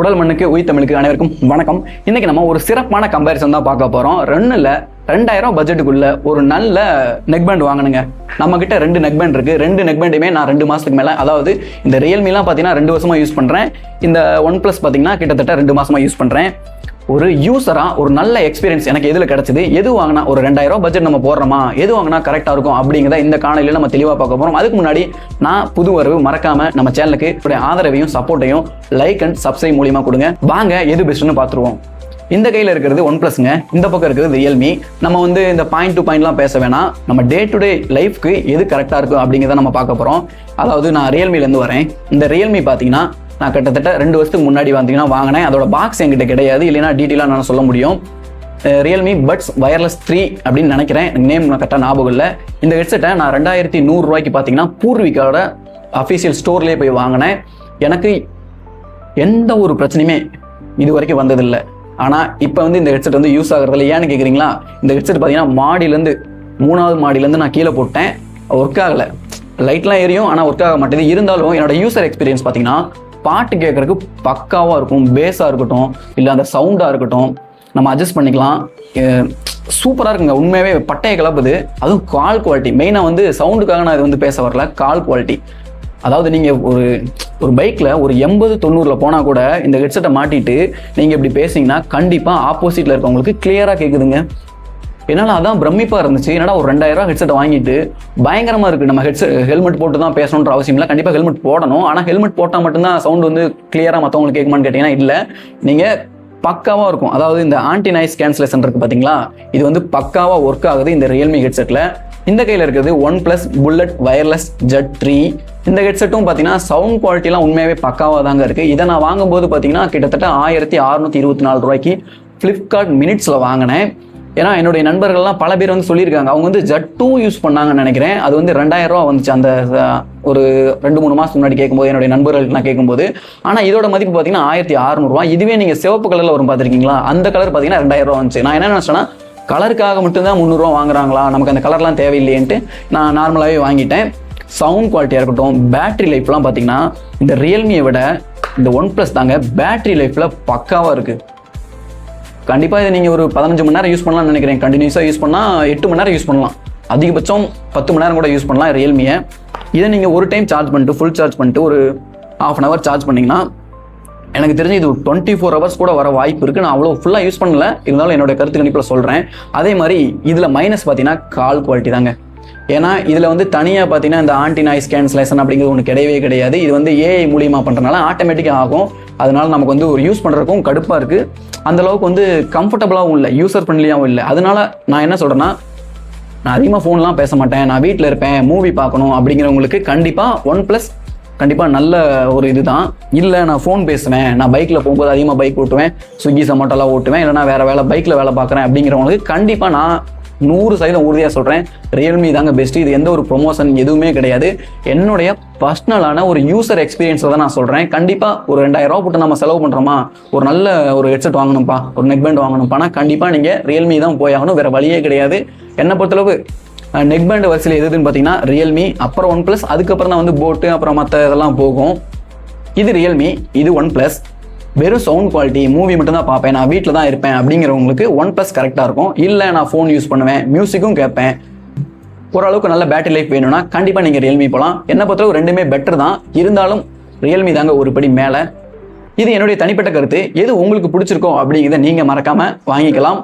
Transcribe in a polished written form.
உடல் மண்ணுக்கு உயிர் தமிழுக்கு அனைவருக்கும் வணக்கம். இன்னைக்கு நம்ம ஒரு சிறப்பான கம்பேரிசன் தான் பார்க்க போறோம். 2000 பட்ஜெட்டுக்குள்ள ஒரு நல்ல நெக் பேண்ட் வாங்கணுங்க. நம்ம கிட்ட 2 நெக் பேண்ட் இருக்கு. 2 நெக் பேண்டுமே நான் 2 மாசத்துக்கு மேல, அதாவது இந்த ரியல்மிலாம் பாத்தீங்கன்னா 2 வருஷமா யூஸ் பண்றேன். இந்த ஒன் பிளஸ் பாத்தீங்கன்னா கிட்டத்தட்ட 2 மாசமா யூஸ் பண்றேன். ஒரு யூசரா ஒரு நல்ல எக்ஸ்பீரியன்ஸ் எனக்கு எதுல கிடைச்சது, எது வாங்கினா ஒரு 2000 பட்ஜெட் நம்ம போடுறோமா, எது வாங்கினா கரெக்டா இருக்கும் அப்படிங்கிறத இந்த காணொலியில நம்ம தெளிவா பார்க்க போறோம். அதுக்கு முன்னாடி நான் புது வரவு மறக்காம நம்ம சேனலுக்கு ஆதரவையும் சப்போர்ட்டையும் லைக் அண்ட் சப்ஸ்கிரைப் மூலியமா கொடுங்க. வாங்க எது பெஸ்ட்னு பார்த்துருவோம். இந்த கையில் இருக்கிறது ஒன் பிளஸ்ங்க, இந்த பக்கம் இருக்கிறது ரியல்மி. நம்ம இந்த பாயிண்ட் டு பாயிண்ட்லாம் பேச வேணாம், நம்ம டே டு டே லைஃப்க்கு எது கரெக்டாக இருக்கும் அப்படிங்கிறத நம்ம பார்க்க போகிறோம். அதாவது நான் ரியல்மிலேருந்து வரேன். இந்த ரியல்மி பார்த்தீங்கன்னா நான் கிட்டத்தட்ட 2 வருஷத்துக்கு முன்னாடி வாங்கினேன். அதோட பாக்ஸ் என்கிட்ட கிடையாது, இல்லைன்னா டீட்டெயிலாக நான் சொல்ல முடியும். ரியல்மி பட்ஸ் வயர்லெஸ் 3 அப்படின்னு நினைக்கிறேன், எனக்கு நேம் நான் கரெக்டாக ஞாபகம் இல்லை. இந்த ஹெட்செட்டை நான் 2100 ரூபாய்க்கு பார்த்தீங்கன்னா பூர்விகாவோட அஃபீஷியல் ஸ்டோர்லேயே போய் வாங்கினேன். எனக்கு எந்த ஒரு பிரச்சனையுமே இது வரைக்கும் வந்ததில்லை. ஆனால் இப்போ இந்த ஹெட்செட் யூஸ் ஆகிறதில்ல. ஏன்னு கேட்குறீங்களா, இந்த ஹெட்செட் பார்த்தீங்கன்னா மாடியிலேருந்து 3வது மாடியிலேருந்து நான் கீழே போட்டேன், ஒர்க் ஆகலை. லைட்லாம் எரியும், ஆனால் ஒர்க் ஆக மாட்டேது. இருந்தாலும் என்னோட யூசர் எக்ஸ்பீரியன்ஸ் பார்த்தீங்கன்னா பாட்டு கேட்குறதுக்கு பக்காவாக இருக்கும். பேஸாக இருக்கட்டும், இல்லை அந்த சவுண்டாக இருக்கட்டும், நம்ம அட்ஜஸ்ட் பண்ணிக்கலாம். சூப்பராக இருக்குங்க. உண்மையாகவே பட்டையை கிளப்புது. அதுவும் கால் குவாலிட்டி மெயினாக சவுண்டுக்காக நான் இது பேச வரல, கால் குவாலிட்டி. அதாவது நீங்கள் ஒரு பைக்கில் ஒரு 80-90 போனால் கூட இந்த ஹெட்செட்டை மாட்டிட்டு நீங்கள் இப்படி பேசிங்கன்னா கண்டிப்பாக ஆப்போசிட்டில் இருக்கவங்களுக்கு கிளியராக கேட்குதுங்க. என்னால் அதான் பிரமிப்பாக இருந்துச்சு. என்னடா ஒரு 2000 ஹெட்செட்டை வாங்கிட்டு பயங்கரமாக இருக்குது. நம்ம ஹெல்மெட் போட்டு தான் பேசணுன்ற அவசியம் இல்லை, கண்டிப்பாக ஹெல்மெட் போடணும். ஆனால் ஹெல்மெட் போட்டால் மட்டும்தான் சவுண்டு கிளியராக மற்றவங்களுக்கு கேட்குமான்னு கேட்டிங்கன்னா இல்லை, நீங்கள் பக்காவாக இருக்கும். அதாவது இந்த ஆன்டி நாய்ஸ் கேன்சலேஷன் இருக்குது பார்த்தீங்களா, இது பக்காவாக ஒர்க் ஆகுது இந்த ரியல்மி ஹெட்செட்டில். இந்த கையில் இருக்கிறது one plus bullet wireless Z 3. இந்த ஹெட்செட்டும் பார்த்தீங்கன்னா சவுண்ட் குவாலிட்டிலாம் உண்மையாகவே பக்காவாக தாங்க இருக்குது. இதை நான் வாங்கும்போது பார்த்தீங்கன்னா கிட்டத்தட்ட 1624 ரூபாய்க்கு ஃப்ளிப்கார்ட் மினிட்ஸில் வாங்கினேன். ஏன்னா என்னுடைய நண்பர்கள்லாம் பல பேர் சொல்லியிருக்காங்க, அவங்க ஜெட் 2 யூஸ் பண்ணாங்கன்னு நினைக்கிறேன். அது 2000 ரூபா வந்துச்சு அந்த ஒரு 2-3 மாதத்துக்கு முன்னாடி கேட்கும்போது, என்னுடைய நண்பர்களுக்கு நான் கேட்கும்போது. ஆனால் இதோட மதிப்பு பார்த்தீங்கன்னா 1600 ரூபா. இதுவே நீங்கள் சிவப்பு கலரில் வரும் பார்த்துருக்கீங்களா, அந்த கலர் பார்த்தீங்கன்னா 2000 ரூபா வந்துச்சு. நான் என்ன நினச்சேன்னா கலருக்காக மட்டும்தான் 300 ரூபா வாங்குறாங்களா, நமக்கு அந்த கலர்லாம் தேவையில்லையேன்ட்டு நான் நார்மலாகவே வாங்கிட்டேன். சவுண்ட் குவாலிட்டியாக இருக்கட்டும், பேட்டரி லைஃப்லாம் பார்த்தீங்கன்னா இந்த ரியல்மியை விட இந்த ஒன் ப்ளஸ் தாங்க பேட்டரி லைஃப்பில் பக்காவாக இருக்குது. கண்டிப்பாக இதை நீங்கள் ஒரு 15 மணி நேரம் யூஸ் பண்ணலாம்னு நினைக்கிறேன். கண்டினியூஸாக யூஸ் பண்ணால் 8 மணி நேரம் யூஸ் பண்ணலாம், அதிகபட்சம் 10 மணி நேரம் கூட யூஸ் பண்ணலாம் ரியல்மியை. இதை நீங்கள் ஒரு டைம் சார்ஜ் பண்ணிட்டு ஃபுல் சார்ஜ் பண்ணிட்டு ஒரு ½ hour சார்ஜ் பண்ணிங்கன்னா எனக்கு தெரிஞ்சு இது 24 hours கூட வர வாய்ப்பு இருக்குது. நான் அவ்வளோ ஃபுல்லாக யூஸ் பண்ணல, இருந்தாலும் என்னோட கருத்து கணிப்பில் சொல்கிறேன். அதே மாதிரி இதில் மைனஸ் பார்த்தீங்கன்னா கால் குவாலிட்டி தாங்க. ஏன்னா இதில் தனியாக பார்த்தீங்கன்னா இந்த ஆன்டி நாய்ஸ் கேன்சலேஷன் அப்படிங்கிறது ஒன்று கிடையவே கிடையாது. இது ஏஐ மூலியமாக பண்ணுறதுனால ஆட்டோமேட்டிக்காக ஆகும். அதனால நமக்கு ஒரு யூஸ் பண்ணுறதுக்கும் கடுப்பாக இருக்குது, அந்தளவுக்கு கம்ஃபர்டபுளாகவும் இல்லை, யூசர் ஃப்ரெண்ட்லியாகவும் இல்லை. அதனால நான் என்ன சொல்கிறேன்னா, நான் அதிகமாக ஃபோன்லாம் பேச மாட்டேன், நான் வீட்டில் இருப்பேன், மூவி பார்க்கணும் அப்படிங்கிறவங்களுக்கு கண்டிப்பாக ஒன் ப்ளஸ் கண்டிப்பாக நல்ல ஒரு இதுதான். இல்லை நான் ஃபோன் பேசுவேன், நான் பைக்கில் போகும்போது அதிகமாக பைக் ஓட்டுவேன், ஸ்விக்கி சொமேட்டோலாம் ஓட்டுவேன், இல்லைனா வேறு பைக்கில் வேலை பார்க்குறேன் அப்படிங்கிறவங்களுக்கு கண்டிப்பாக நான் 100% உறுதியாக சொல்கிறேன், ரியல்மி தாங்க பெஸ்ட்டு. இது எந்த ஒரு ப்ரொமோஷன் எதுவுமே கிடையாது, என்னுடைய பர்சனலான ஒரு யூசர் எக்ஸ்பீரியன்ஸை தான் நான் சொல்கிறேன். கண்டிப்பாக ஒரு 2000 ரூபா போட்டு நம்ம செலவு பண்ணுறோமா, ஒரு நல்ல ஒரு ஹெட்செட் வாங்கணும்ப்பா, ஒரு நெக் பேண்ட் வாங்கணும்ப்பானா கண்டிப்பாக நீங்கள் ரியல்மி தான் போய் ஆகணும், வேறு வழியே கிடையாது. என்னை பொறுத்தளவு நெக் பேண்ட் வரிசையில் எதுன்னு பார்த்தீங்கன்னா ரியல்மி, அப்புறம் ஒன் ப்ளஸ், அதுக்கப்புறம் தான் போட்டு, அப்புறம் மற்ற இதெல்லாம் போகும். இது ரியல்மி, இது ஒன் ப்ளஸ். வெறும் சவுண்ட் குவாலிட்டி, மூவி மட்டும் தான் பார்ப்பேன், நான் வீட்டில் தான் இருப்பேன் அப்படிங்கிறவங்களுக்கு ஒன் ப்ளஸ் கரெக்டாக இருக்கும். இல்லை நான் ஃபோன் யூஸ் பண்ணுவேன், மியூசிக்கும் கேட்பேன், ஓரளவுக்கு நல்ல பேட்டரி லைஃப் வேணும்னா கண்டிப்பாக நீங்கள் ரியல்மி போகலாம். என்னை பொறுத்தளவு ரெண்டுமே பெட்டர் தான், இருந்தாலும் ரியல்மி தாங்க ஒரு படி மேலே. இது என்னுடைய தனிப்பட்ட கருத்து. எது உங்களுக்கு பிடிச்சிருக்கோ அப்படிங்கிறத நீங்கள் மறக்காமல் வாங்கிக்கலாம்.